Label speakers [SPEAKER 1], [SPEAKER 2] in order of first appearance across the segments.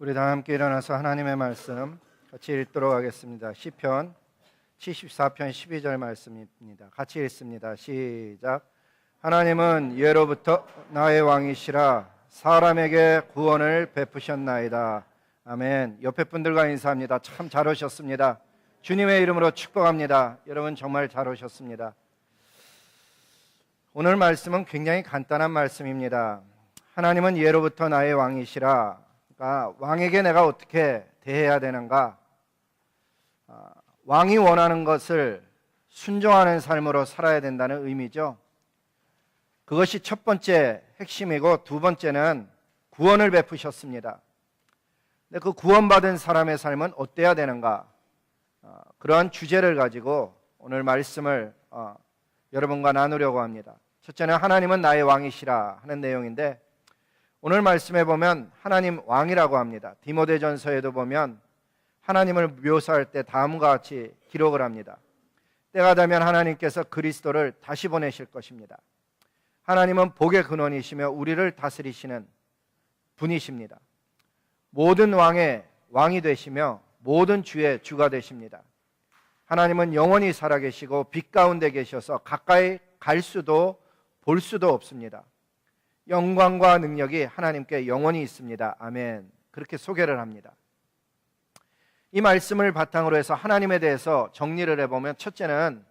[SPEAKER 1] 우리 다 함께 일어나서 하나님의 말씀 같이 읽도록 하겠습니다. 시편 74편 12절 말씀입니다. 같이 읽습니다. 시작. 하나님은 예로부터 나의 왕이시라 사람에게 구원을 베푸셨나이다. 아멘. 옆에 분들과 인사합니다. 참 잘 오셨습니다. 주님의 이름으로 축복합니다. 여러분 정말 잘 오셨습니다. 오늘 말씀은 굉장히 간단한 말씀입니다. 하나님은 예로부터 나의 왕이시라. 왕에게 내가 어떻게 대해야 되는가? 왕이 원하는 것을 순종하는 삶으로 살아야 된다는 의미죠. 그것이 첫 번째 핵심이고, 두 번째는 구원을 베푸셨습니다. 근데 그 구원받은 사람의 삶은 어때야 되는가? 그러한 주제를 가지고 오늘 말씀을 여러분과 나누려고 합니다. 첫째는 하나님은 나의 왕이시라 하는 내용인데, 오늘 말씀에 보면 하나님 왕이라고 합니다. 디모데전서에도 보면 하나님을 묘사할 때 다음과 같이 기록을 합니다. 때가 되면 하나님께서 그리스도를 다시 보내실 것입니다. 하나님은 복의 근원이시며 우리를 다스리시는 분이십니다. 모든 왕의 왕이 되시며 모든 주의 주가 되십니다. 하나님은 영원히 살아계시고 빛 가운데 계셔서 가까이 갈 수도 볼 수도 없습니다. 영광과 능력이 하나님께 영원히 있습니다. 아멘. 그렇게 소개를 합니다. 이 말씀을 바탕으로 해서 하나님에 대해서 정리를 해보면, 첫째는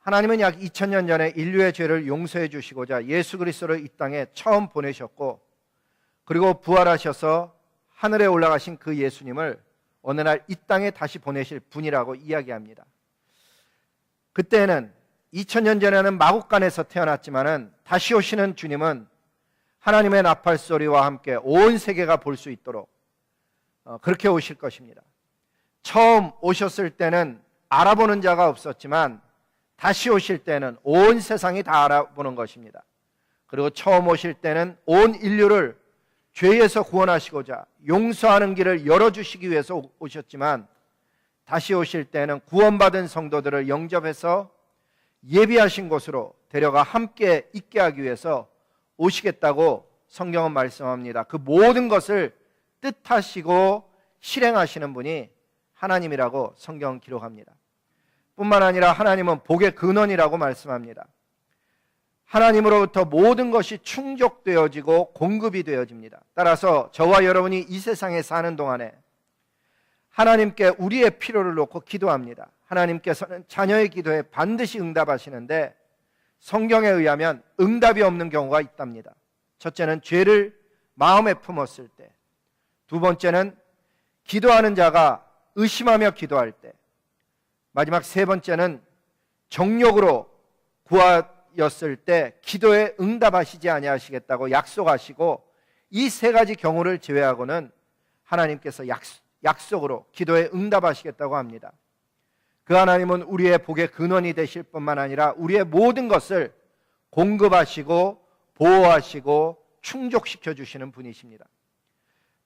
[SPEAKER 1] 하나님은 약 2000년 전에 인류의 죄를 용서해 주시고자 예수 그리스도를 이 땅에 처음 보내셨고, 그리고 부활하셔서 하늘에 올라가신 그 예수님을 어느 날 이 땅에 다시 보내실 분이라고 이야기합니다. 그때는 2000년 전에는 마국간에서 태어났지만은 다시 오시는 주님은 하나님의 나팔 소리와 함께 온 세계가 볼 수 있도록 그렇게 오실 것입니다. 처음 오셨을 때는 알아보는 자가 없었지만 다시 오실 때는 온 세상이 다 알아보는 것입니다. 그리고 처음 오실 때는 온 인류를 죄에서 구원하시고자 용서하는 길을 열어주시기 위해서 오셨지만, 다시 오실 때는 구원받은 성도들을 영접해서 예비하신 곳으로 데려가 함께 있게 하기 위해서 오시겠다고 성경은 말씀합니다. 그 모든 것을 뜻하시고 실행하시는 분이 하나님이라고 성경은 기록합니다. 뿐만 아니라 하나님은 복의 근원이라고 말씀합니다. 하나님으로부터 모든 것이 충족되어지고 공급이 되어집니다. 따라서 저와 여러분이 이 세상에 사는 동안에 하나님께 우리의 필요를 놓고 기도합니다. 하나님께서는 자녀의 기도에 반드시 응답하시는데, 성경에 의하면 응답이 없는 경우가 있답니다. 첫째는 죄를 마음에 품었을 때, 두 번째는 기도하는 자가 의심하며 기도할 때, 마지막 세 번째는 정욕으로 구하였을 때 기도에 응답하시지 아니하시겠다고 약속하시고, 이 세 가지 경우를 제외하고는 하나님께서 약속으로 기도에 응답하시겠다고 합니다. 그 하나님은 우리의 복의 근원이 되실 뿐만 아니라 우리의 모든 것을 공급하시고 보호하시고 충족시켜 주시는 분이십니다.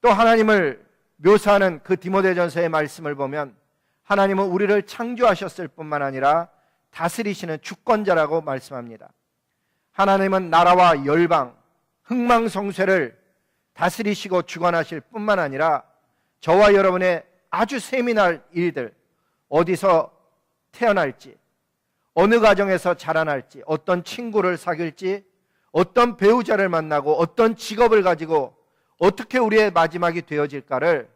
[SPEAKER 1] 또 하나님을 묘사하는 그 디모데전서의 말씀을 보면 하나님은 우리를 창조하셨을 뿐만 아니라 다스리시는 주권자라고 말씀합니다. 하나님은 나라와 열방, 흥망성쇠를 다스리시고 주관하실 뿐만 아니라 저와 여러분의 아주 세밀한 일들, 어디서 태어날지, 어느 가정에서 자라날지, 어떤 친구를 사귈지, 어떤 배우자를 만나고 어떤 직업을 가지고 어떻게 우리의 마지막이 되어질까를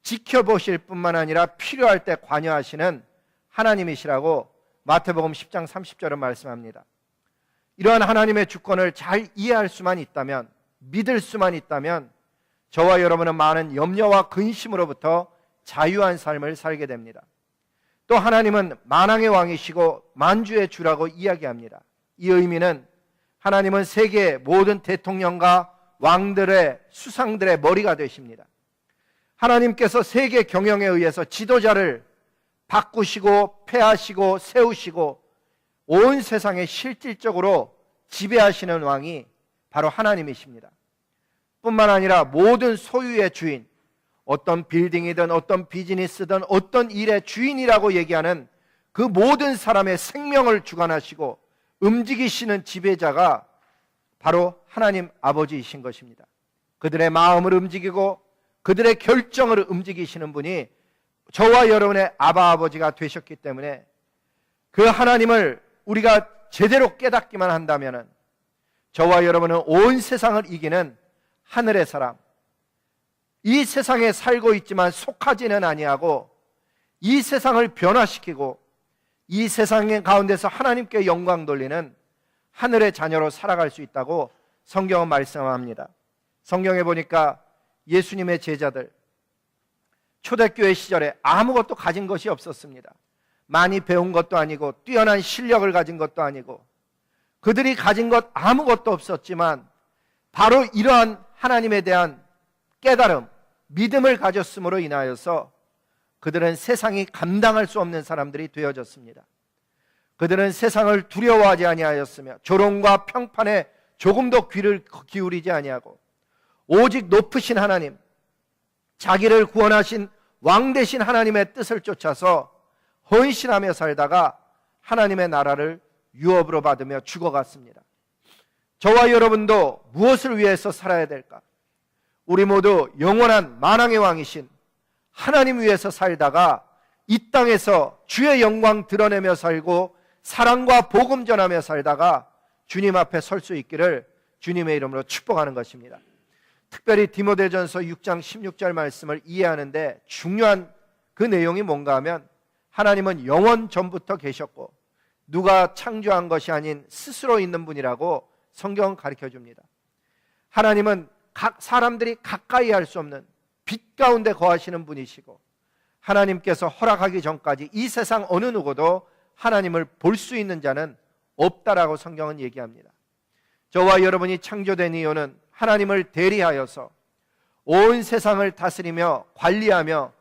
[SPEAKER 1] 지켜보실 뿐만 아니라 필요할 때 관여하시는 하나님이시라고 마태복음 10장 30절은 말씀합니다. 이러한 하나님의 주권을 잘 이해할 수만 있다면, 믿을 수만 있다면 저와 여러분은 많은 염려와 근심으로부터 자유한 삶을 살게 됩니다. 또 하나님은 만왕의 왕이시고 만주의 주라고 이야기합니다. 이 의미는 하나님은 세계의 모든 대통령과 왕들의 수상들의 머리가 되십니다. 하나님께서 세계 경영에 의해서 지도자를 바꾸시고 폐하시고 세우시고 온 세상에 실질적으로 지배하시는 왕이 바로 하나님이십니다. 뿐만 아니라 모든 소유의 주인, 어떤 빌딩이든 어떤 비즈니스든 어떤 일의 주인이라고 얘기하는 그 모든 사람의 생명을 주관하시고 움직이시는 지배자가 바로 하나님 아버지이신 것입니다. 그들의 마음을 움직이고 그들의 결정을 움직이시는 분이 저와 여러분의 아바 아버지가 되셨기 때문에 그 하나님을 우리가 제대로 깨닫기만 한다면 저와 여러분은 온 세상을 이기는 하늘의 사람, 이 세상에 살고 있지만 속하지는 아니하고 이 세상을 변화시키고 이 세상 가운데서 하나님께 영광 돌리는 하늘의 자녀로 살아갈 수 있다고 성경은 말씀합니다. 성경에 보니까 예수님의 제자들, 초대교회 시절에 아무것도 가진 것이 없었습니다. 많이 배운 것도 아니고 뛰어난 실력을 가진 것도 아니고 그들이 가진 것 아무것도 없었지만 바로 이러한 하나님에 대한 깨달음, 믿음을 가졌음으로 인하여서 그들은 세상이 감당할 수 없는 사람들이 되어졌습니다. 그들은 세상을 두려워하지 아니하였으며 조롱과 평판에 조금도 귀를 기울이지 아니하고 오직 높으신 하나님, 자기를 구원하신 왕 되신 하나님의 뜻을 쫓아서 헌신하며 살다가 하나님의 나라를 유업으로 받으며 죽어갔습니다. 저와 여러분도 무엇을 위해서 살아야 될까? 우리 모두 영원한 만왕의 왕이신 하나님 위해서 살다가 이 땅에서 주의 영광 드러내며 살고 사랑과 복음 전하며 살다가 주님 앞에 설 수 있기를 주님의 이름으로 축복하는 것입니다. 특별히 디모데전서 6장 16절 말씀을 이해하는데 중요한 그 내용이 뭔가 하면 하나님은 영원 전부터 계셨고 누가 창조한 것이 아닌 스스로 있는 분이라고 성경은 가르쳐 줍니다. 하나님은 사람들이 가까이 할 수 없는 빛 가운데 거하시는 분이시고 하나님께서 허락하기 전까지 이 세상 어느 누구도 하나님을 볼 수 있는 자는 없다라고 성경은 얘기합니다. 저와 여러분이 창조된 이유는 하나님을 대리하여서 온 세상을 다스리며 관리하며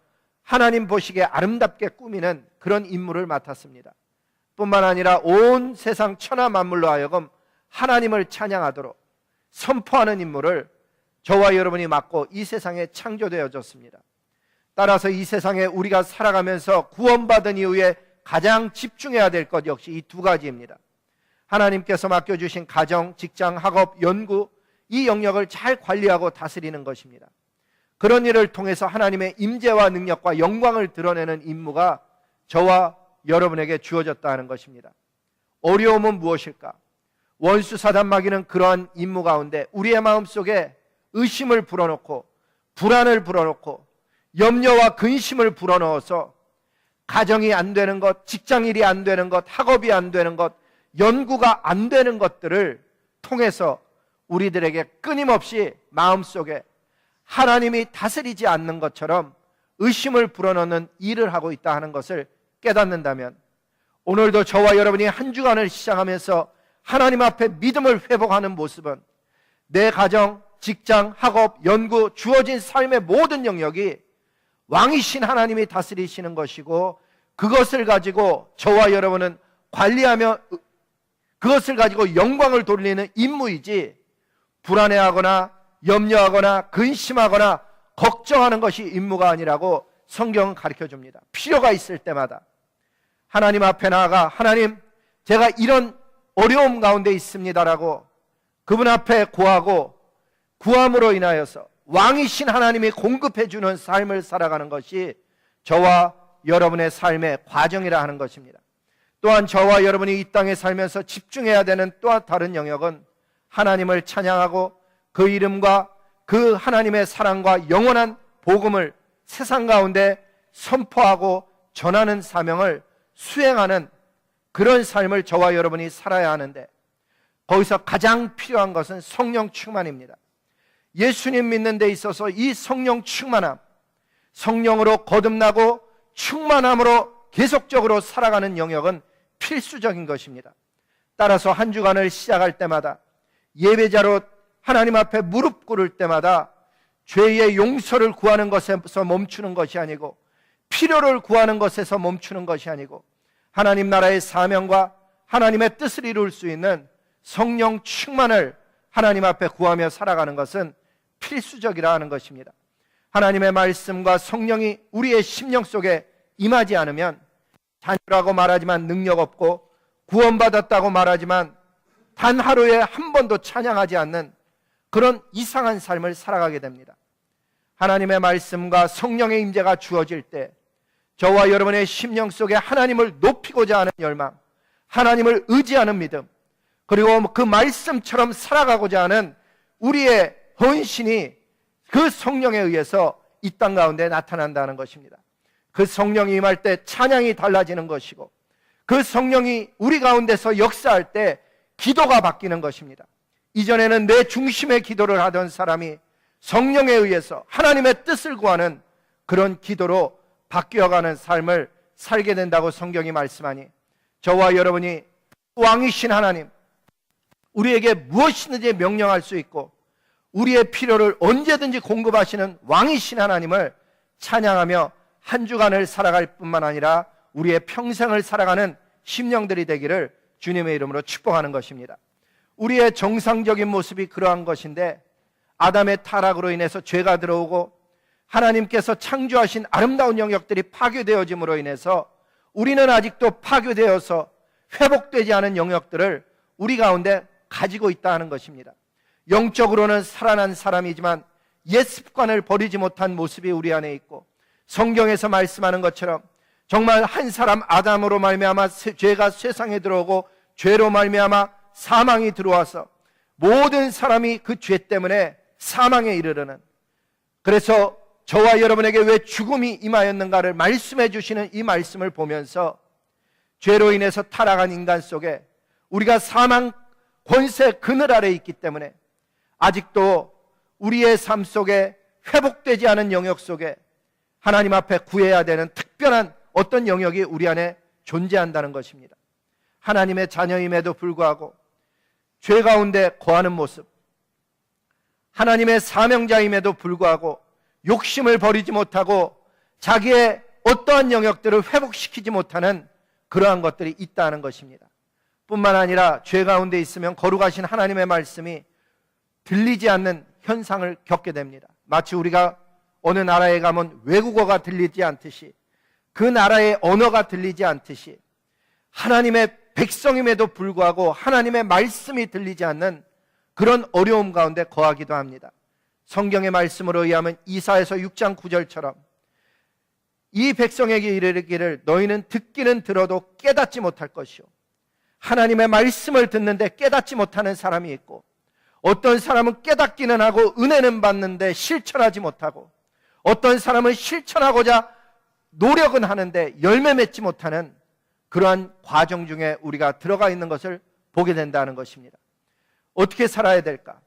[SPEAKER 1] 하나님 보시기에 아름답게 꾸미는 그런 임무를 맡았습니다. 뿐만 아니라 온 세상 천하 만물로 하여금 하나님을 찬양하도록 선포하는 임무를 저와 여러분이 맡고 이 세상에 창조되어졌습니다. 따라서 이 세상에 우리가 살아가면서 구원받은 이후에 가장 집중해야 될 것 역시 이 두 가지입니다. 하나님께서 맡겨주신 가정, 직장, 학업, 연구 이 영역을 잘 관리하고 다스리는 것입니다. 그런 일을 통해서 하나님의 임재와 능력과 영광을 드러내는 임무가 저와 여러분에게 주어졌다 하는 것입니다. 어려움은 무엇일까? 원수 사단 마귀는 그러한 임무 가운데 우리의 마음속에 의심을 불어넣고 불안을 불어넣고 염려와 근심을 불어넣어서 가정이 안 되는 것, 직장일이 안 되는 것, 학업이 안 되는 것, 연구가 안 되는 것들을 통해서 우리들에게 끊임없이 마음속에 하나님이 다스리지 않는 것처럼 의심을 불어넣는 일을 하고 있다 하는 것을 깨닫는다면 오늘도 저와 여러분이 한 주간을 시작하면서 하나님 앞에 믿음을 회복하는 모습은 내 가정, 직장, 학업, 연구, 주어진 삶의 모든 영역이 왕이신 하나님이 다스리시는 것이고 그것을 가지고 저와 여러분은 관리하며 그것을 가지고 영광을 돌리는 임무이지 불안해하거나 염려하거나 근심하거나 걱정하는 것이 임무가 아니라고 성경은 가르쳐 줍니다. 필요가 있을 때마다 하나님 앞에 나아가 하나님 제가 이런 어려움 가운데 있습니다라고 그분 앞에 구하고 구함으로 인하여서 왕이신 하나님이 공급해 주는 삶을 살아가는 것이 저와 여러분의 삶의 과정이라 하는 것입니다. 또한 저와 여러분이 이 땅에 살면서 집중해야 되는 또 다른 영역은 하나님을 찬양하고 그 이름과 그 하나님의 사랑과 영원한 복음을 세상 가운데 선포하고 전하는 사명을 수행하는 그런 삶을 저와 여러분이 살아야 하는데 거기서 가장 필요한 것은 성령 충만입니다. 예수님 믿는 데 있어서 이 성령 충만함, 성령으로 거듭나고 충만함으로 계속적으로 살아가는 영역은 필수적인 것입니다. 따라서 한 주간을 시작할 때마다 예배자로 하나님 앞에 무릎 꿇을 때마다 죄의 용서를 구하는 것에서 멈추는 것이 아니고 필요를 구하는 것에서 멈추는 것이 아니고 하나님 나라의 사명과 하나님의 뜻을 이룰 수 있는 성령 충만을 하나님 앞에 구하며 살아가는 것은 필수적이라 하는 것입니다. 하나님의 말씀과 성령이 우리의 심령 속에 임하지 않으면 자녀라고 말하지만 능력 없고 구원받았다고 말하지만 단 하루에 한 번도 찬양하지 않는 그 그런 이상한 삶을 살아가게 됩니다. 하나님의 말씀과 성령의 임재가 주어질 때 저와 여러분의 심령 속에 하나님을 높이고자 하는 열망, 하나님을 의지하는 믿음, 그리고 그 말씀처럼 살아가고자 하는 우리의 헌신이 그 성령에 의해서 이 땅 가운데 나타난다는 것입니다. 그 성령이 임할 때 찬양이 달라지는 것이고, 그 성령이 우리 가운데서 역사할 때 기도가 바뀌는 것입니다. 이전에는 내 중심의 기도를 하던 사람이 성령에 의해서 하나님의 뜻을 구하는 그런 기도로 바뀌어가는 삶을 살게 된다고 성경이 말씀하니, 저와 여러분이 왕이신 하나님, 우리에게 무엇이든지 명령할 수 있고 우리의 필요를 언제든지 공급하시는 왕이신 하나님을 찬양하며 한 주간을 살아갈 뿐만 아니라 우리의 평생을 살아가는 심령들이 되기를 주님의 이름으로 축복하는 것입니다. 우리의 정상적인 모습이 그러한 것인데, 아담의 타락으로 인해서 죄가 들어오고 하나님께서 창조하신 아름다운 영역들이 파괴되어짐으로 인해서 우리는 아직도 파괴되어서 회복되지 않은 영역들을 우리 가운데 가지고 있다는 것입니다. 영적으로는 살아난 사람이지만 옛 습관을 버리지 못한 모습이 우리 안에 있고, 성경에서 말씀하는 것처럼 정말 한 사람 아담으로 말미암아 죄가 세상에 들어오고 죄로 말미암아 사망이 들어와서 모든 사람이 그 죄 때문에 사망에 이르르는, 그래서 저와 여러분에게 왜 죽음이 임하였는가를 말씀해 주시는 이 말씀을 보면서 죄로 인해서 타락한 인간 속에 우리가 사망 권세 그늘 아래에 있기 때문에 아직도 우리의 삶 속에 회복되지 않은 영역 속에 하나님 앞에 구해야 되는 특별한 어떤 영역이 우리 안에 존재한다는 것입니다. 하나님의 자녀임에도 불구하고 죄 가운데 거하는 모습, 하나님의 사명자임에도 불구하고 욕심을 버리지 못하고 자기의 어떠한 영역들을 회복시키지 못하는 그러한 것들이 있다는 것입니다. 뿐만 아니라 죄 가운데 있으면 거룩하신 하나님의 말씀이 들리지 않는 현상을 겪게 됩니다. 마치 우리가 어느 나라에 가면 외국어가 들리지 않듯이, 그 나라의 언어가 들리지 않듯이 하나님의 백성임에도 불구하고 하나님의 말씀이 들리지 않는 그런 어려움 가운데 거하기도 합니다. 성경의 말씀으로 의하면 이사야서 6장 9절처럼 이 백성에게 이르기를 너희는 듣기는 들어도 깨닫지 못할 것이요, 하나님의 말씀을 듣는데 깨닫지 못하는 사람이 있고, 어떤 사람은 깨닫기는 하고 은혜는 받는데 실천하지 못하고, 어떤 사람은 실천하고자 노력은 하는데 열매 맺지 못하는 그러한 과정 중에 우리가 들어가 있는 것을 보게 된다는 것입니다. 어떻게 살아야 될까?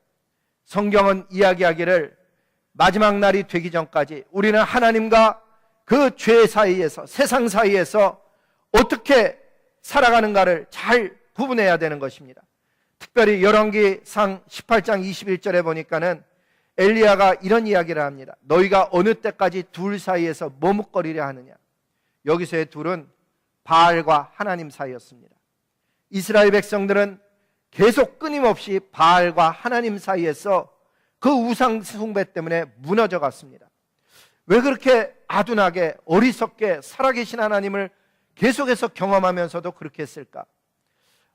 [SPEAKER 1] 성경은 이야기하기를 마지막 날이 되기 전까지 우리는 하나님과 그 죄 사이에서, 세상 사이에서 어떻게 살아가는가를 잘 구분해야 되는 것입니다. 특별히 열왕기상 18장 21절에 보니까는 엘리야가 이런 이야기를 합니다. 너희가 어느 때까지 둘 사이에서 머뭇거리려 하느냐. 여기서의 둘은 바알과 하나님 사이였습니다. 이스라엘 백성들은 계속 끊임없이 바알과 하나님 사이에서 그 우상 숭배 때문에 무너져 갔습니다. 왜 그렇게 아둔하게 어리석게 살아계신 하나님을 계속해서 경험하면서도 그렇게 했을까?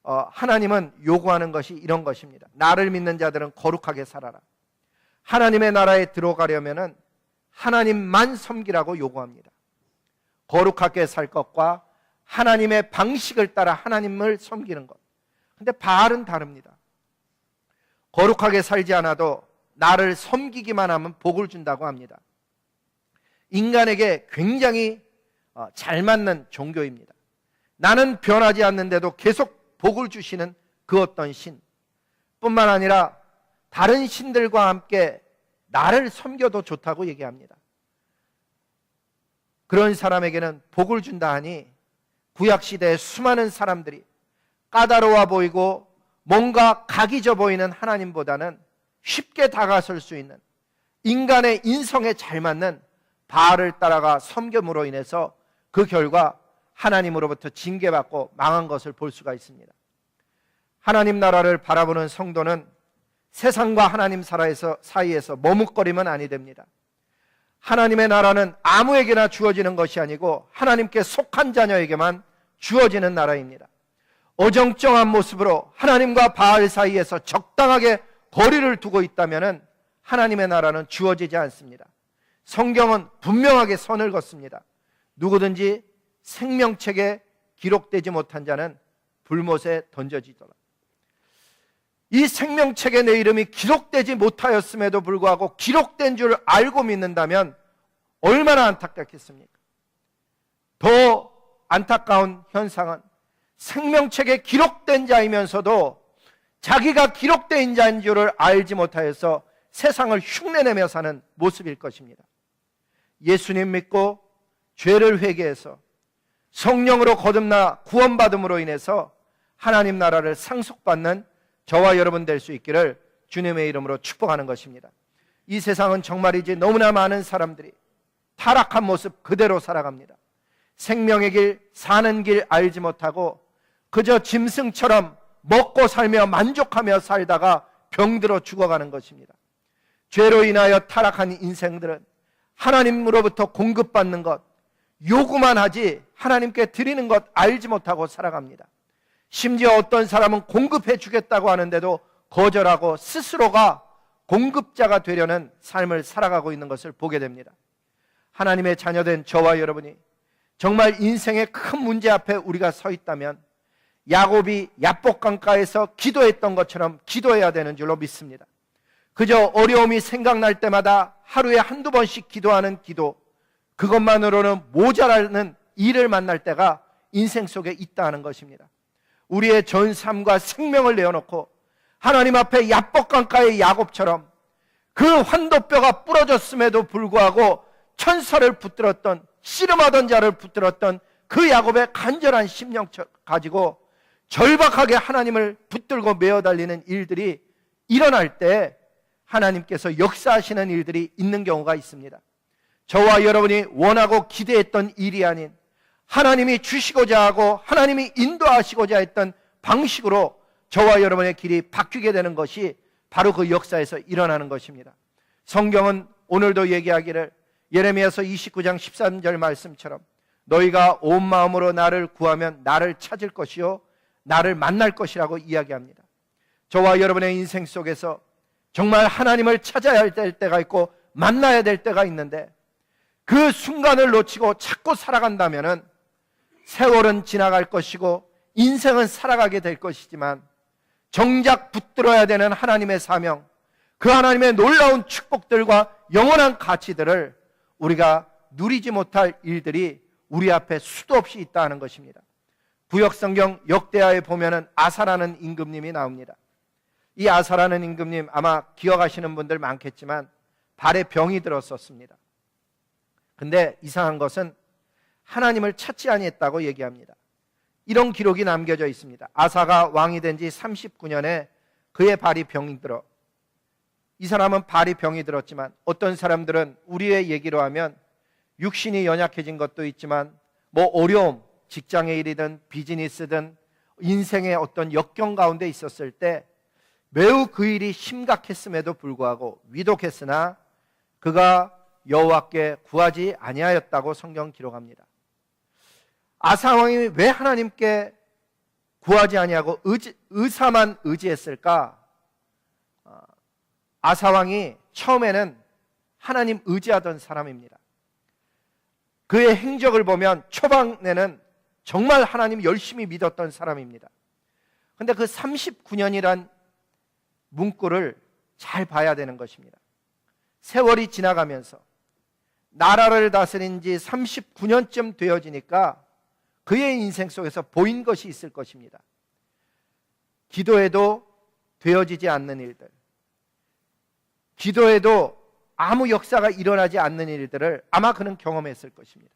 [SPEAKER 1] 하나님은 요구하는 것이 이런 것입니다. 나를 믿는 자들은 거룩하게 살아라. 하나님의 나라에 들어가려면 하나님만 섬기라고 요구합니다. 거룩하게 살 것과 하나님의 방식을 따라 하나님을 섬기는 것. 근데 바알은 다릅니다. 거룩하게 살지 않아도 나를 섬기기만 하면 복을 준다고 합니다. 인간에게 굉장히 잘 맞는 종교입니다. 나는 변하지 않는데도 계속 복을 주시는 그 어떤 신, 뿐만 아니라 다른 신들과 함께 나를 섬겨도 좋다고 얘기합니다. 그런 사람에게는 복을 준다 하니 구약시대의 수많은 사람들이 까다로워 보이고 뭔가 각이 져 보이는 하나님보다는 쉽게 다가설 수 있는, 인간의 인성에 잘 맞는 바알을 따라가 섬김으로 인해서 그 결과 하나님으로부터 징계받고 망한 것을 볼 수가 있습니다. 하나님 나라를 바라보는 성도는 세상과 하나님 사이에서 머뭇거리면 아니 됩니다. 하나님의 나라는 아무에게나 주어지는 것이 아니고 하나님께 속한 자녀에게만 주어지는 나라입니다. 어정쩡한 모습으로 하나님과 바알 사이에서 적당하게 거리를 두고 있다면 하나님의 나라는 주어지지 않습니다. 성경은 분명하게 선을 긋습니다. 누구든지 생명책에 기록되지 못한 자는 불못에 던져지더라. 이 생명책에 내 이름이 기록되지 못하였음에도 불구하고 기록된 줄 알고 믿는다면 얼마나 안타깝겠습니까? 더 안타까운 현상은 생명책에 기록된 자이면서도 자기가 기록된 자인 줄을 알지 못하여서 세상을 흉내내며 사는 모습일 것입니다. 예수님 믿고 죄를 회개해서 성령으로 거듭나 구원받음으로 인해서 하나님 나라를 상속받는 저와 여러분 될 수 있기를 주님의 이름으로 축복하는 것입니다. 이 세상은 정말이지 너무나 많은 사람들이 타락한 모습 그대로 살아갑니다. 생명의 길, 사는 길 알지 못하고 그저 짐승처럼 먹고 살며 만족하며 살다가 병들어 죽어가는 것입니다. 죄로 인하여 타락한 인생들은 하나님으로부터 공급받는 것, 요구만 하지 하나님께 드리는 것 알지 못하고 살아갑니다. 심지어 어떤 사람은 공급해 주겠다고 하는데도 거절하고 스스로가 공급자가 되려는 삶을 살아가고 있는 것을 보게 됩니다. 하나님의 자녀된 저와 여러분이 정말 인생의 큰 문제 앞에 우리가 서 있다면 야곱이 야복강가에서 기도했던 것처럼 기도해야 되는 줄로 믿습니다. 그저 어려움이 생각날 때마다 하루에 한두 번씩 기도하는 기도, 그것만으로는 모자라는 일을 만날 때가 인생 속에 있다 하는 것입니다. 우리의 전 삶과 생명을 내어놓고 하나님 앞에 야복강가의 야곱처럼 그 환도뼈가 부러졌음에도 불구하고 천사를 붙들었던, 씨름하던 자를 붙들었던 그 야곱의 간절한 심령 가지고 절박하게 하나님을 붙들고 메어 달리는 일들이 일어날 때 하나님께서 역사하시는 일들이 있는 경우가 있습니다. 저와 여러분이 원하고 기대했던 일이 아닌 하나님이 주시고자 하고 하나님이 인도하시고자 했던 방식으로 저와 여러분의 길이 바뀌게 되는 것이 바로 그 역사에서 일어나는 것입니다. 성경은 오늘도 얘기하기를 예레미야서 29장 13절 말씀처럼 너희가 온 마음으로 나를 구하면 나를 찾을 것이요 나를 만날 것이라고 이야기합니다. 저와 여러분의 인생 속에서 정말 하나님을 찾아야 될 때가 있고 만나야 될 때가 있는데 그 순간을 놓치고 자꾸 살아간다면 세월은 지나갈 것이고 인생은 살아가게 될 것이지만 정작 붙들어야 되는 하나님의 사명, 그 하나님의 놀라운 축복들과 영원한 가치들을 우리가 누리지 못할 일들이 우리 앞에 수도 없이 있다는 것입니다. 구역성경 역대하에 보면은 아사라는 임금님이 나옵니다. 이 아사라는 임금님 아마 기억하시는 분들 많겠지만 발에 병이 들었었습니다. 근데 이상한 것은 하나님을 찾지 아니했다고 얘기합니다. 이런 기록이 남겨져 있습니다. 아사가 왕이 된 지 39년에 그의 발이 병이 들어, 이 사람은 발이 병이 들었지만 어떤 사람들은 우리의 얘기로 하면 육신이 연약해진 것도 있지만 뭐 어려움, 직장의 일이든 비즈니스든 인생의 어떤 역경 가운데 있었을 때 매우 그 일이 심각했음에도 불구하고 위독했으나 그가 여호와께 구하지 아니하였다고 성경 기록합니다. 아사 왕이 왜 하나님께 구하지 아니하고 의사만 의지했을까? 아사 왕이 처음에는 하나님 의지하던 사람입니다. 그의 행적을 보면 초반에는 정말 하나님 열심히 믿었던 사람입니다. 그런데 그 39년이란 문구를 잘 봐야 되는 것입니다. 세월이 지나가면서 나라를 다스린 지 39년쯤 되어지니까 그의 인생 속에서 보인 것이 있을 것입니다. 기도해도 되어지지 않는 일들, 기도해도 아무 역사가 일어나지 않는 일들을 아마 그는 경험했을 것입니다.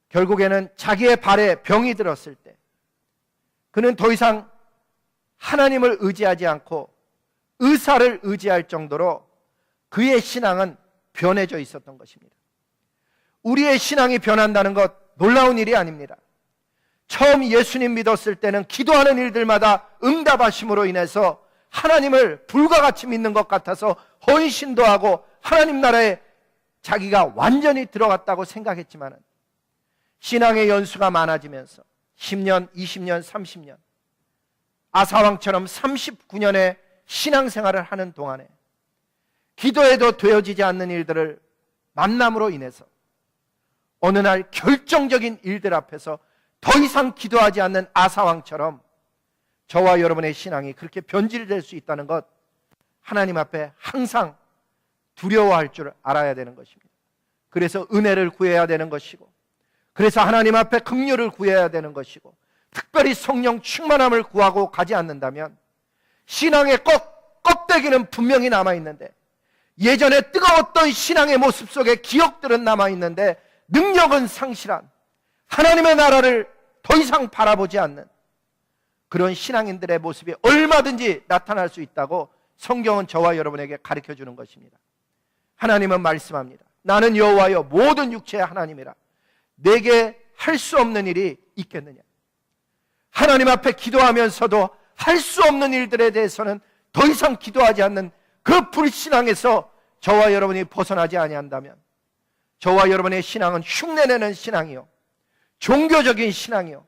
[SPEAKER 1] 결국에는 자기의 발에 병이 들었을 때 그는 더 이상 하나님을 의지하지 않고 의사를 의지할 정도로 그의 신앙은 변해져 있었던 것입니다. 우리의 신앙이 변한다는 것 놀라운 일이 아닙니다. 처음 예수님 믿었을 때는 기도하는 일들마다 응답하심으로 인해서 하나님을 불과 같이 믿는 것 같아서 헌신도 하고 하나님 나라에 자기가 완전히 들어갔다고 생각했지만 신앙의 연수가 많아지면서 10년, 20년, 30년 아사왕처럼 39년의 신앙생활을 하는 동안에 기도해도 되어지지 않는 일들을 만남으로 인해서 어느 날 결정적인 일들 앞에서 더 이상 기도하지 않는 아사왕처럼 저와 여러분의 신앙이 그렇게 변질될 수 있다는 것, 하나님 앞에 항상 두려워할 줄 알아야 되는 것입니다. 그래서 은혜를 구해야 되는 것이고, 그래서 하나님 앞에 긍휼을 구해야 되는 것이고, 특별히 성령 충만함을 구하고 가지 않는다면 신앙의 껍데기는 분명히 남아있는데, 예전에 뜨거웠던 신앙의 모습 속에 기억들은 남아있는데 능력은 상실한, 하나님의 나라를 더 이상 바라보지 않는 그런 신앙인들의 모습이 얼마든지 나타날 수 있다고 성경은 저와 여러분에게 가르쳐 주는 것입니다. 하나님은 말씀합니다. 나는 여호와여 모든 육체의 하나님이라. 내게 할 수 없는 일이 있겠느냐. 하나님 앞에 기도하면서도 할 수 없는 일들에 대해서는 더 이상 기도하지 않는 그 불신앙에서 저와 여러분이 벗어나지 아니한다면, 저와 여러분의 신앙은 흉내내는 신앙이요, 종교적인 신앙이요,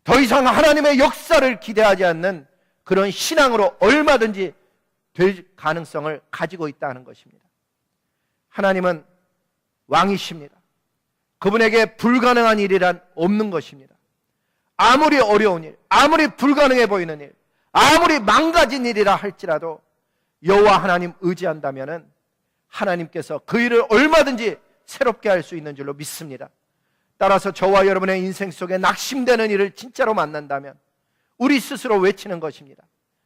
[SPEAKER 1] 더 이상 하나님의 역사를 기대하지 않는 그런 신앙으로 얼마든지 될 가능성을 가지고 있다는 것입니다. 하나님은 왕이십니다. 그분에게 불가능한 일이란 없는 것입니다. 아무리 어려운 일, 아무리 불가능해 보이는 일, 아무리 망가진 일이라 할지라도 여호와 하나님 의지한다면 하나님께서 그 일을 얼마든지 새롭게 할 수 있는 줄로 믿습니다. 따라서 저와 여러분의 인생 속에 낙심되는 일을 진짜로 만난다면 우리 스스로 외치는 것입니다.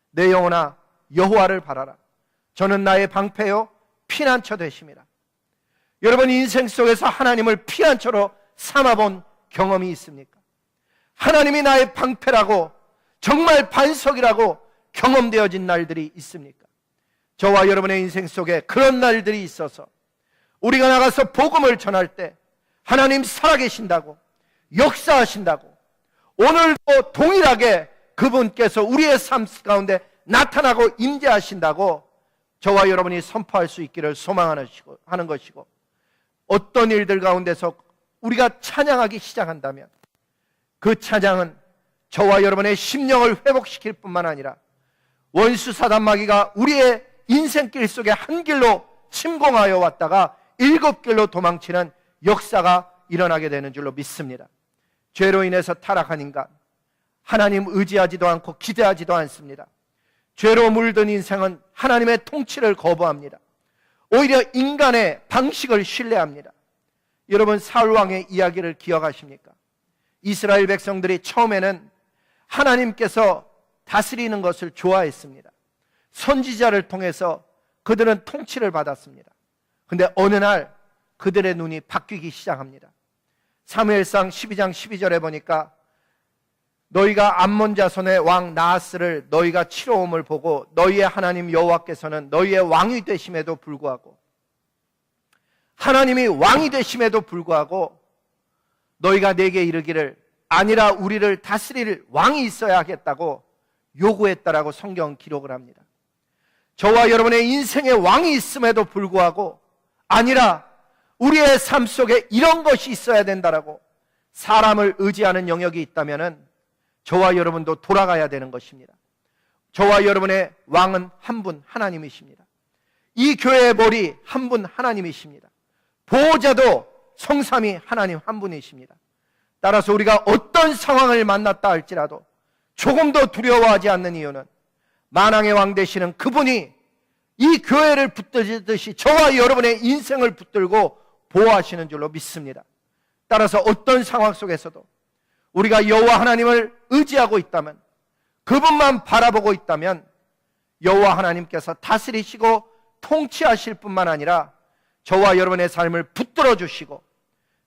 [SPEAKER 1] 내 영혼아 여호와를 바라라. 저는 나의 방패요 피난처 되심이라. 여러분 인생 속에서 하나님을 피난처로 삼아본 경험이 있습니까? 하나님이 나의 방패라고, 정말 반석이라고 경험되어진 날들이 있습니까? 저와 여러분의 인생 속에 그런 날들이 있어서 우리가 나가서 복음을 전할 때 하나님 살아계신다고, 역사하신다고, 오늘도 동일하게 그분께서 우리의 삶 가운데 나타나고 임재하신다고 저와 여러분이 선포할 수 있기를 소망하는 것이고, 어떤 일들 가운데서 우리가 찬양하기 시작한다면 그 찬양은 저와 여러분의 심령을 회복시킬 뿐만 아니라 원수 사단마귀가 우리의 인생길 속에 한 길로 침공하여 왔다가 7길로 도망치는 역사가 일어나게 되는 줄로 믿습니다. 죄로 인해서 타락한 인간, 하나님 의지하지도 않고 기대하지도 않습니다. 죄로 물든 인생은 하나님의 통치를 거부합니다. 오히려 인간의 방식을 신뢰합니다. 여러분 사울왕의 이야기를 기억하십니까? 이스라엘 백성들이 처음에는 하나님께서 다스리는 것을 좋아했습니다. 선지자를 통해서 그들은 통치를 받았습니다. 그런데 어느 날 그들의 눈이 바뀌기 시작합니다. 사무엘상 12장 12절에 보니까 너희가 암몬 자손의 왕 나하스를 너희가 치러옴을 보고 너희의 하나님 여호와께서는 너희의 왕이 되심에도 불구하고, 하나님이 왕이 되심에도 불구하고 너희가 내게 이르기를 아니라 우리를 다스릴 왕이 있어야 하겠다고 요구했다라고 성경 기록을 합니다. 저와 여러분의 인생의 왕이 있음에도 불구하고 아니라 우리의 삶 속에 이런 것이 있어야 된다라고 사람을 의지하는 영역이 있다면 저와 여러분도 돌아가야 되는 것입니다. 저와 여러분의 왕은 한 분 하나님이십니다. 이 교회의 머리 한 분 하나님이십니다. 보호자도 성삼위 하나님 한 분이십니다. 따라서 우리가 어떤 상황을 만났다 할지라도 조금도 두려워하지 않는 이유는 만왕의 왕 되시는 그분이 이 교회를 붙들듯이 저와 여러분의 인생을 붙들고 보호하시는 줄로 믿습니다. 따라서 어떤 상황 속에서도 우리가 여호와 하나님을 의지하고 있다면, 그분만 바라보고 있다면 여호와 하나님께서 다스리시고 통치하실 뿐만 아니라 저와 여러분의 삶을 붙들어 주시고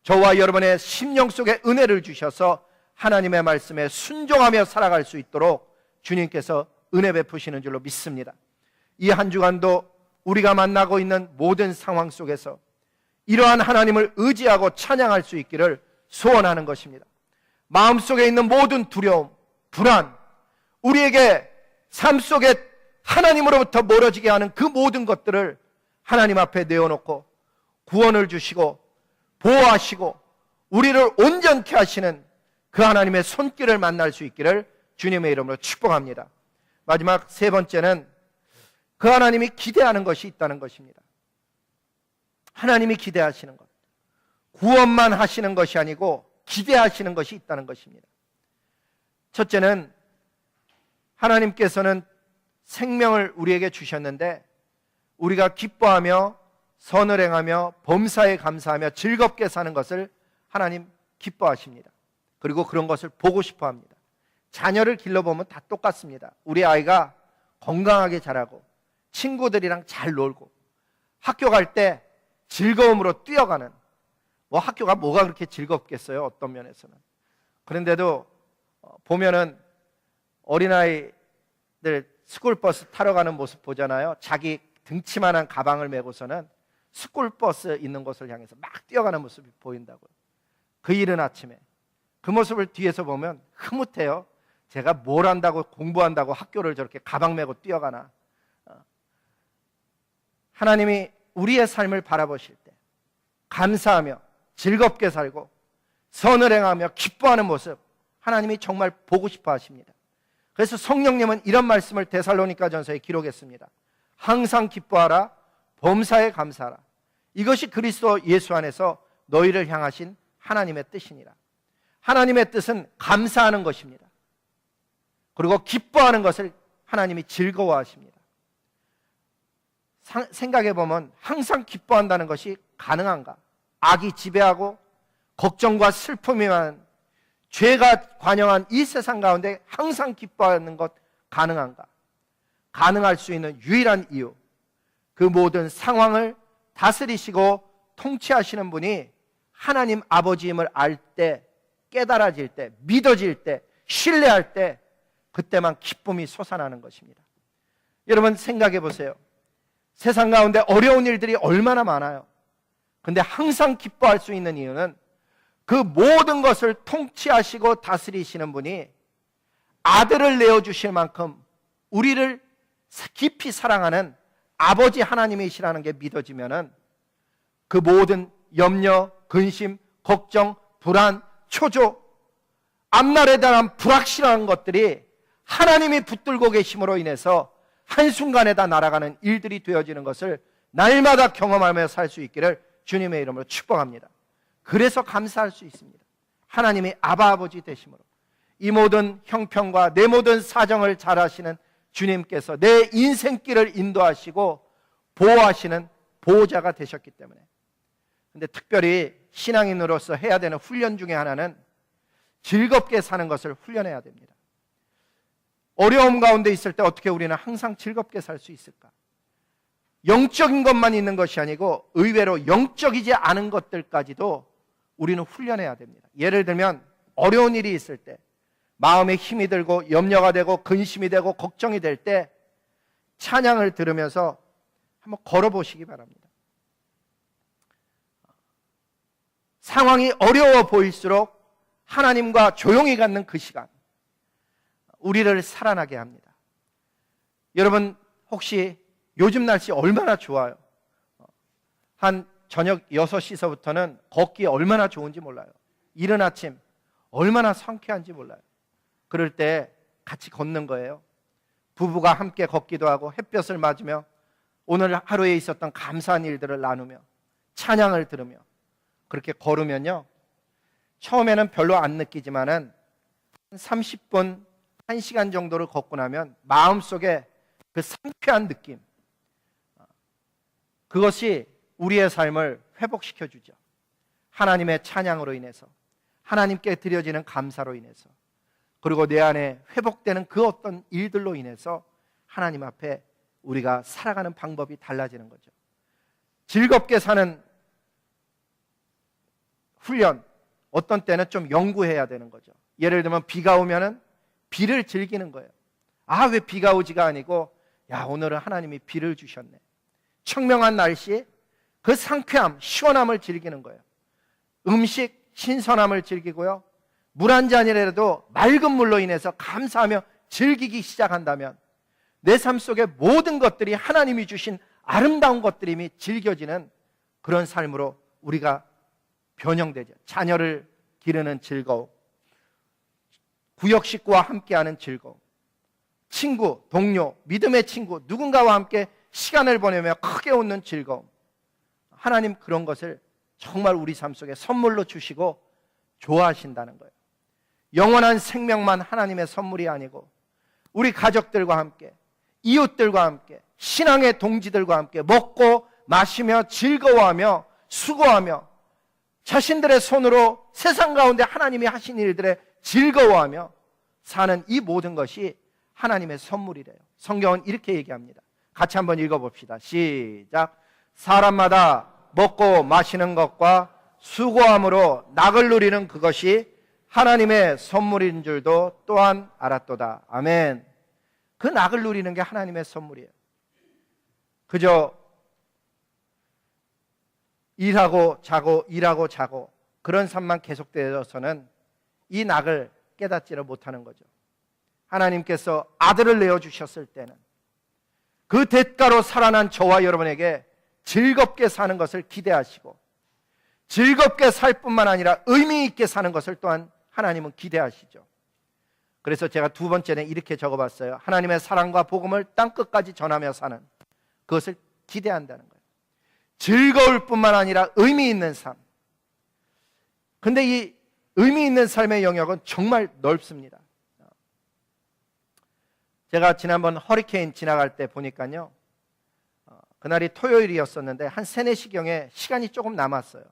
[SPEAKER 1] 저와 여러분의 심령 속에 은혜를 주셔서 하나님의 말씀에 순종하며 살아갈 수 있도록 주님께서 은혜 베푸시는 줄로 믿습니다. 이 한 주간도 우리가 만나고 있는 모든 상황 속에서 이러한 하나님을 의지하고 찬양할 수 있기를 소원하는 것입니다. 마음속에 있는 모든 두려움, 불안, 우리에게 삶 속에 하나님으로부터 멀어지게 하는 그 모든 것들을 하나님 앞에 내어놓고 구원을 주시고 보호하시고 우리를 온전케 하시는 그 하나님의 손길을 만날 수 있기를 주님의 이름으로 축복합니다. 마지막 세 번째는 그 하나님이 기대하는 것이 있다는 것입니다. 하나님이 기대하시는 것. 구원만 하시는 것이 아니고 기대하시는 것이 있다는 것입니다. 첫째는 하나님께서는 생명을 우리에게 주셨는데 우리가 기뻐하며 선을 행하며 범사에 감사하며 즐겁게 사는 것을 하나님 기뻐하십니다. 그리고 그런 것을 보고 싶어 합니다. 자녀를 길러보면 다 똑같습니다. 우리 아이가 건강하게 자라고 친구들이랑 잘 놀고 학교 갈 때 즐거움으로 뛰어가는, 학교가 뭐가 그렇게 즐겁겠어요, 어떤 면에서는. 그런데도 보면은 어린아이들 스쿨버스 타러 가는 모습 보잖아요. 자기 등치만한 가방을 메고서는 스쿨버스 있는 곳을 향해서 막 뛰어가는 모습이 보인다고요. 그 이른 아침에 그 모습을 뒤에서 보면 흐뭇해요. 제가 뭘 한다고, 공부한다고 학교를 저렇게 가방 메고 뛰어가나. 하나님이 우리의 삶을 바라보실 때 감사하며 즐겁게 살고 선을 행하며 기뻐하는 모습, 하나님이 정말 보고 싶어 하십니다. 그래서 성령님은 이런 말씀을 데살로니가전서에 기록했습니다. 항상 기뻐하라, 범사에 감사하라. 이것이 그리스도 예수 안에서 너희를 향하신 하나님의 뜻이니라. 하나님의 뜻은 감사하는 것입니다. 그리고 기뻐하는 것을 하나님이 즐거워하십니다. 생각해 보면 항상 기뻐한다는 것이 가능한가? 악이 지배하고 걱정과 슬픔이 많은, 죄가 관영한 이 세상 가운데 항상 기뻐하는 것 가능한가? 가능할 수 있는 유일한 이유, 그 모든 상황을 다스리시고 통치하시는 분이 하나님 아버지임을 알 때, 깨달아질 때, 믿어질 때, 신뢰할 때, 그때만 기쁨이 솟아나는 것입니다. 여러분 생각해 보세요. 세상 가운데 어려운 일들이 얼마나 많아요. 근데 항상 기뻐할 수 있는 이유는 그 모든 것을 통치하시고 다스리시는 분이 아들을 내어주실 만큼 우리를 깊이 사랑하는 아버지 하나님이시라는 게 믿어지면은 그 모든 염려, 근심, 걱정, 불안, 초조, 앞날에 대한 불확실한 것들이 하나님이 붙들고 계심으로 인해서 한순간에 다 날아가는 일들이 되어지는 것을 날마다 경험하며 살 수 있기를 주님의 이름으로 축복합니다. 그래서 감사할 수 있습니다. 하나님이 아바 아버지 되심으로 이 모든 형편과 내 모든 사정을 잘 아시는 주님께서 내 인생길을 인도하시고 보호하시는 보호자가 되셨기 때문에. 근데 특별히 신앙인으로서 해야 되는 훈련 중에 하나는 즐겁게 사는 것을 훈련해야 됩니다. 어려움 가운데 있을 때 어떻게 우리는 항상 즐겁게 살 수 있을까? 영적인 것만 있는 것이 아니고 의외로 영적이지 않은 것들까지도 우리는 훈련해야 됩니다. 예를 들면 어려운 일이 있을 때, 마음에 힘이 들고 염려가 되고 근심이 되고 걱정이 될 때 찬양을 들으면서 한번 걸어보시기 바랍니다. 상황이 어려워 보일수록 하나님과 조용히 갖는 그 시간, 우리를 살아나게 합니다. 여러분 혹시 요즘 날씨 얼마나 좋아요? 한 저녁 6시서부터는 걷기 얼마나 좋은지 몰라요. 이른 아침 얼마나 상쾌한지 몰라요. 그럴 때 같이 걷는 거예요. 부부가 함께 걷기도 하고 햇볕을 맞으며 오늘 하루에 있었던 감사한 일들을 나누며 찬양을 들으며 그렇게 걸으면요, 처음에는 별로 안 느끼지만은 30분, 1시간 정도를 걷고 나면 마음속에 그 상쾌한 느낌, 그것이 우리의 삶을 회복시켜 주죠. 하나님의 찬양으로 인해서, 하나님께 드려지는 감사로 인해서, 그리고 내 안에 회복되는 그 어떤 일들로 인해서 하나님 앞에 우리가 살아가는 방법이 달라지는 거죠. 즐겁게 사는 훈련, 어떤 때는 좀 연구해야 되는 거죠. 예를 들면 비가 오면은 비를 즐기는 거예요. 아, 왜 비가 오지가 아니고, 야, 오늘은 하나님이 비를 주셨네. 청명한 날씨에 그 상쾌함, 시원함을 즐기는 거예요. 음식, 신선함을 즐기고요. 물 한 잔이라도 맑은 물로 인해서 감사하며 즐기기 시작한다면 내 삶 속의 모든 것들이 하나님이 주신 아름다운 것들이 즐겨지는 그런 삶으로 우리가 변형되죠. 자녀를 기르는 즐거움, 구역 식구와 함께하는 즐거움, 친구, 동료, 믿음의 친구, 누군가와 함께 시간을 보내며 크게 웃는 즐거움. 하나님 그런 것을 정말 우리 삶 속에 선물로 주시고 좋아하신다는 거예요. 영원한 생명만 하나님의 선물이 아니고 우리 가족들과 함께, 이웃들과 함께, 신앙의 동지들과 함께 먹고 마시며 즐거워하며 수고하며 자신들의 손으로 세상 가운데 하나님이 하신 일들에 즐거워하며 사는 이 모든 것이 하나님의 선물이래요. 성경은 이렇게 얘기합니다. 같이 한번 읽어봅시다. 시작. 사람마다 먹고 마시는 것과 수고함으로 낙을 누리는 그것이 하나님의 선물인 줄도 또한 알았도다. 아멘. 그 낙을 누리는 게 하나님의 선물이에요. 그저 일하고 자고 일하고 자고 그런 삶만 계속되어서는 이 낙을 깨닫지를 못하는 거죠. 하나님께서 아들을 내어주셨을 때는 그 대가로 살아난 저와 여러분에게 즐겁게 사는 것을 기대하시고 즐겁게 살 뿐만 아니라 의미 있게 사는 것을 또한 하나님은 기대하시죠. 그래서 제가 두 번째는 이렇게 적어봤어요. 하나님의 사랑과 복음을 땅끝까지 전하며 사는 그것을 기대한다는 거예요. 즐거울 뿐만 아니라 의미 있는 삶. 근데 이 의미 있는 삶의 영역은 정말 넓습니다. 제가 지난번 허리케인 지나갈 때 보니까요, 그날이 토요일이었었는데 한 3, 4시경에 시간이 조금 남았어요.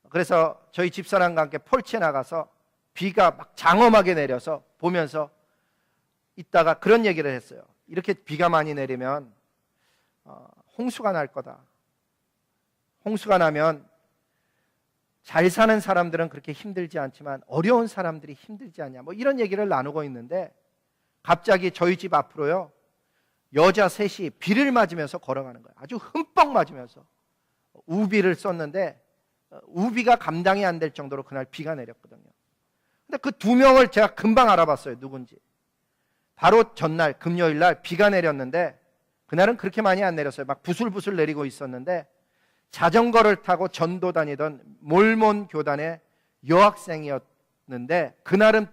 [SPEAKER 1] 그래서 저희 집사람과 함께 폴치에 나가서 비가 막 장엄하게 내려서 보면서 있다가 그런 얘기를 했어요. 이렇게 비가 많이 내리면 홍수가 날 거다. 홍수가 나면 잘 사는 사람들은 그렇게 힘들지 않지만 어려운 사람들이 힘들지 않냐, 뭐 이런 얘기를 나누고 있는데 갑자기 저희 집 앞으로요, 여자 셋이 비를 맞으면서 걸어가는 거예요. 아주 흠뻑 맞으면서 우비를 썼는데 우비가 감당이 안 될 정도로 그날 비가 내렸거든요. 근데 그 2명을 제가 금방 알아봤어요. 누군지. 바로 전날 금요일 날 비가 내렸는데 그날은 그렇게 많이 안 내렸어요. 막 부슬부슬 내리고 있었는데 자전거를 타고 전도 다니던 몰몬 교단의 여학생이었는데 그날은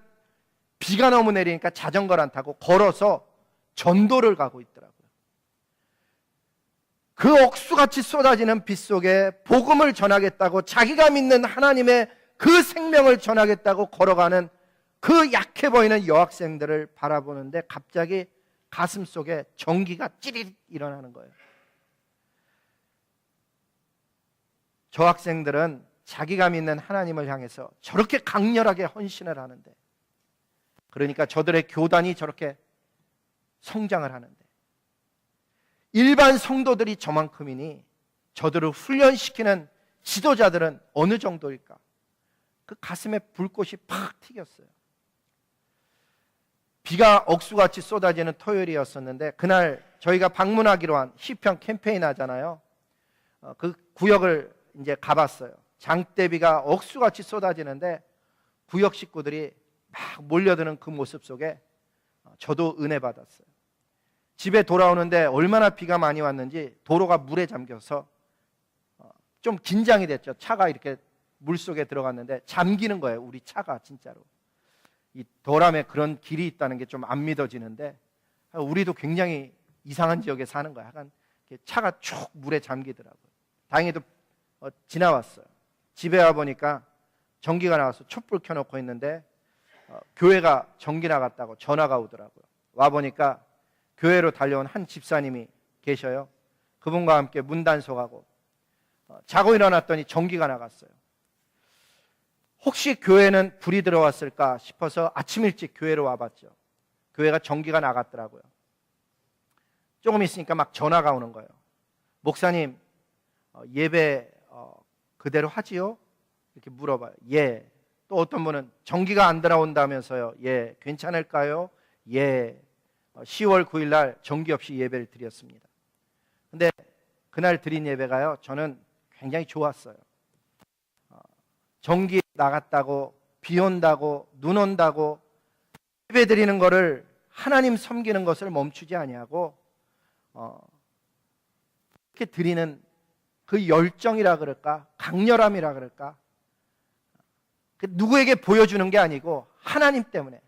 [SPEAKER 1] 비가 너무 내리니까 자전거를 안 타고 걸어서 전도를 가고 있더라고요. 그 억수같이 쏟아지는 빗 속에 복음을 전하겠다고 자기가 믿는 하나님의 그 생명을 전하겠다고 걸어가는 그 약해 보이는 여학생들을 바라보는데 갑자기 가슴 속에 전기가 찌릿 일어나는 거예요. 저 학생들은 자기가 믿는 하나님을 향해서 저렇게 강렬하게 헌신을 하는데, 그러니까 저들의 교단이 저렇게 성장을 하는데 일반 성도들이 저만큼이니 저들을 훈련시키는 지도자들은 어느 정도일까? 그 가슴에 불꽃이 팍 튀겼어요. 비가 억수같이 쏟아지는 토요일이었었는데 그날 저희가 방문하기로 한 시편 캠페인 하잖아요. 그 구역을 이제 가봤어요. 장대비가 억수같이 쏟아지는데 구역 식구들이 막 몰려드는 그 모습 속에 저도 은혜 받았어요. 집에 돌아오는데 얼마나 비가 많이 왔는지 도로가 물에 잠겨서 좀 긴장이 됐죠. 차가 이렇게 물속에 들어갔는데 잠기는 거예요. 우리 차가 진짜로. 이 도람에 그런 길이 있다는 게 좀 안 믿어지는데 우리도 굉장히 이상한 지역에 사는 거야. 약간 차가 쭉 물에 잠기더라고요. 다행히도 지나왔어요. 집에 와보니까 전기가 나와서 촛불 켜놓고 있는데 교회가 전기 나갔다고 전화가 오더라고요. 와보니까 교회로 달려온 한 집사님이 계셔요. 그분과 함께 문단속하고 자고 일어났더니 전기가 나갔어요. 혹시 교회는 불이 들어왔을까 싶어서 아침 일찍 교회로 와봤죠. 교회가 전기가 나갔더라고요. 조금 있으니까 막 전화가 오는 거예요. 목사님, 예배 그대로 하지요? 이렇게 물어봐요. 예. 또 어떤 분은 전기가 안 들어온다면서요. 예. 괜찮을까요? 예. 10월 9일 날 전기 없이 예배를 드렸습니다. 근데 그날 드린 예배가요, 저는 굉장히 좋았어요. 전기 나갔다고, 비 온다고, 눈 온다고 예배 드리는 거를, 하나님 섬기는 것을 멈추지 아니하고 이렇게 드리는 그 열정이라 그럴까, 강렬함이라 그럴까, 누구에게 보여주는 게 아니고 하나님 때문에.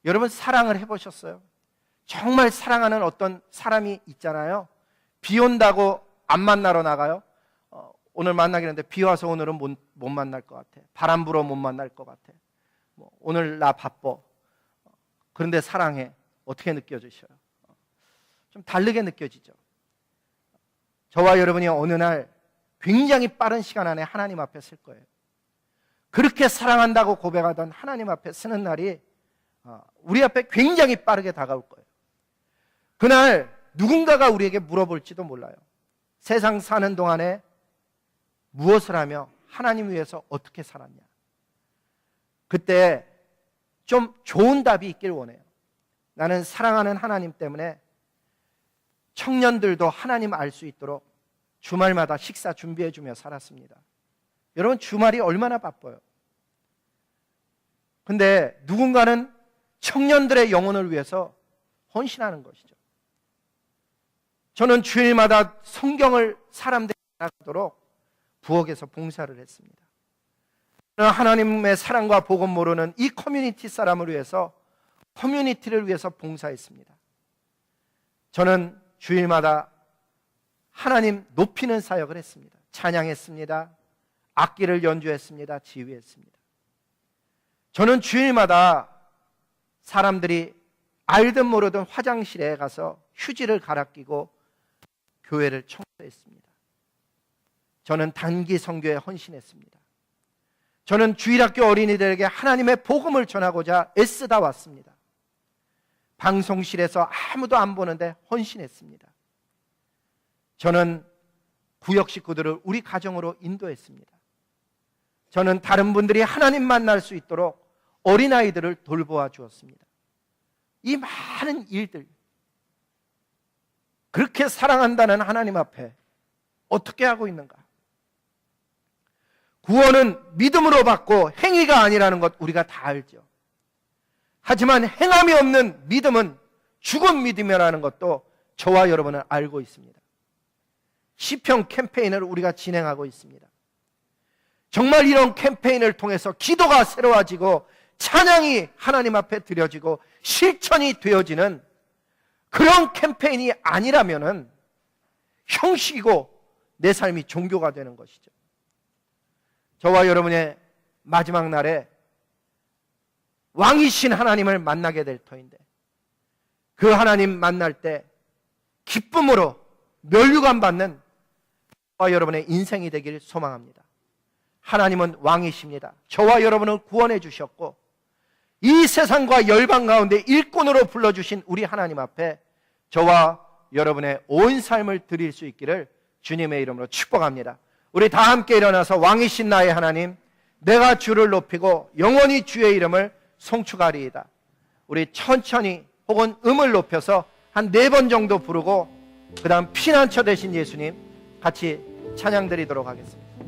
[SPEAKER 1] 여러분 사랑을 해보셨어요? 정말 사랑하는 어떤 사람이 있잖아요. 비 온다고 안 만나러 나가요. 오늘 만나기로 했는데 비 와서 오늘은 못 만날 것 같아. 바람 불어 못 만날 것 같아. 오늘 나 바빠. 그런데 사랑해. 어떻게 느껴지셔요? 좀 다르게 느껴지죠. 저와 여러분이 어느 날 굉장히 빠른 시간 안에 하나님 앞에 설 거예요. 그렇게 사랑한다고 고백하던 하나님 앞에 서는 날이 우리 앞에 굉장히 빠르게 다가올 거예요. 그날 누군가가 우리에게 물어볼지도 몰라요. 세상 사는 동안에 무엇을 하며 하나님 위해서 어떻게 살았냐. 그때 좀 좋은 답이 있길 원해요. 나는 사랑하는 하나님 때문에 청년들도 하나님 알 수 있도록 주말마다 식사 준비해주며 살았습니다. 여러분, 주말이 얼마나 바빠요. 근데 누군가는 청년들의 영혼을 위해서 헌신하는 것이죠. 저는 주일마다 성경을 사람들이 알아가도록 부엌에서 봉사를 했습니다. 하나님의 사랑과 복음 모르는 이 커뮤니티 사람을 위해서, 커뮤니티를 위해서 봉사했습니다. 저는 주일마다 하나님 높이는 사역을 했습니다. 찬양했습니다. 악기를 연주했습니다. 지휘했습니다. 저는 주일마다 사람들이 알든 모르든 화장실에 가서 휴지를 갈아 끼고 교회를 청소했습니다. 저는 단기 선교에 헌신했습니다. 저는 주일학교 어린이들에게 하나님의 복음을 전하고자 애쓰다 왔습니다. 방송실에서 아무도 안 보는데 헌신했습니다. 저는 구역 식구들을 우리 가정으로 인도했습니다. 저는 다른 분들이 하나님 만날 수 있도록 어린아이들을 돌보아 주었습니다. 이 많은 일들, 그렇게 사랑한다는 하나님 앞에 어떻게 하고 있는가? 구원은 믿음으로 받고 행위가 아니라는 것 우리가 다 알죠. 하지만 행함이 없는 믿음은 죽은 믿음이라는 것도 저와 여러분은 알고 있습니다. 시편 캠페인을 우리가 진행하고 있습니다. 정말 이런 캠페인을 통해서 기도가 새로워지고 찬양이 하나님 앞에 드려지고 실천이 되어지는 그런 캠페인이 아니라면은 형식이고 내 삶이 종교가 되는 것이죠. 저와 여러분의 마지막 날에 왕이신 하나님을 만나게 될 터인데, 그 하나님 만날 때 기쁨으로 면류관 받는 저와 여러분의 인생이 되기를 소망합니다. 하나님은 왕이십니다. 저와 여러분을 구원해 주셨고 이 세상과 열방 가운데 일꾼으로 불러주신 우리 하나님 앞에 저와 여러분의 온 삶을 드릴 수 있기를 주님의 이름으로 축복합니다. 우리 다 함께 일어나서 왕이신 나의 하나님, 내가 주를 높이고 영원히 주의 이름을 송축하리이다. 우리 천천히 혹은 음을 높여서 한 4번 정도 부르고 그 다음 피난처 되신 예수님 같이 찬양 드리도록 하겠습니다.